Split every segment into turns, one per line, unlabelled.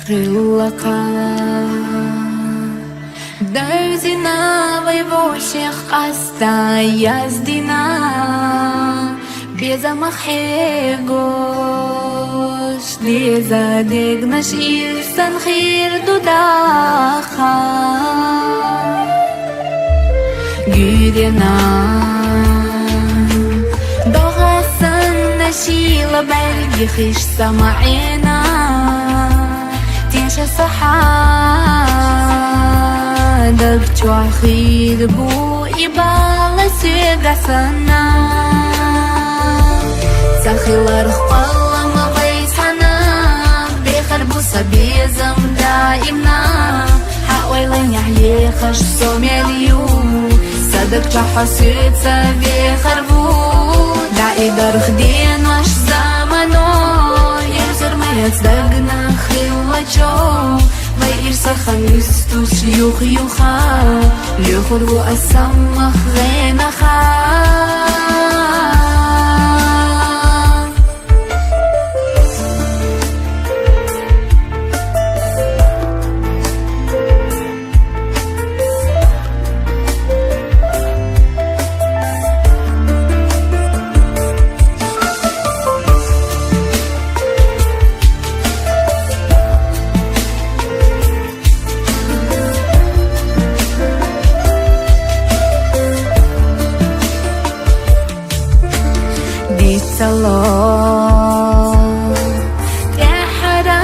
Крылака Дерзина войвощих остаяздина Безамахегош Лезадегнаш ирсан хир дудаха Гюрена Догасан нашила бергихиш самаина تنشا صحادك توخيد بو إبالة سيغا سنة سخيلر خقالة ما بيسحنا بيخربو سبيزم دائمنا حاويلين يحيي خش سوميليو صدق تحسيت سبيخربو دعي در خدين وش زمنو يزر ما يتصدقنا خيوة ويرسى خميستوش يوخا ليخرجوا السمخ غينخا يا حدا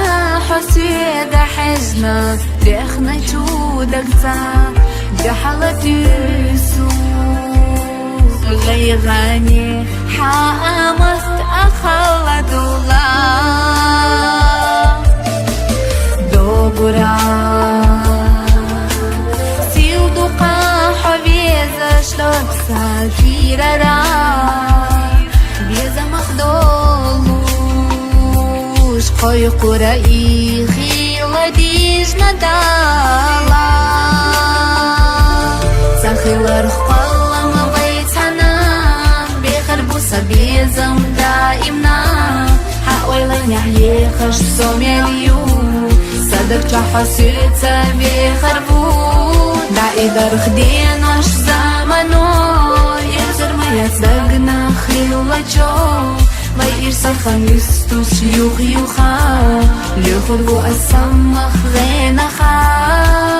حسيد حزنا دخنا جودك تا جحلت يسوع غيغاني حامست أخلد الله دوبرا سيل دقا حبيزة شلوك ساكيرا قوي قرائي خيلة ديج ندالا سخيلر خقالة ما بيتنا بيخربو سبيزم دائمنا حاويلين يحيي خش سوميليو صدق تحسيت سبيخربو دعي در خدين وش زمنو يزر ما يتصدقنا خيلة جو ويرسى خميستوش يوخا ليخرجوا السمخ غينخا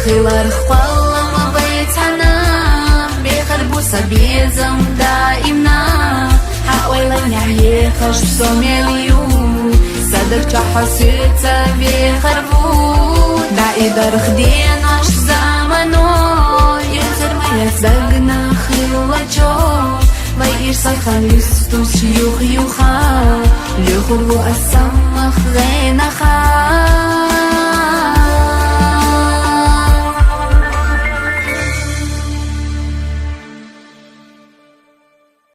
خيلر خقالة ما بيتنا بيخربو سبيزم دائمنا حاويلين يحيي خش سوميليو صدق تحسيت سبيخربو دعي در خدين وش زمنو يزر ما يتصدقنا خيلة جو ويرسى خميستوش يوخا ليخرجوا السمخ غينخا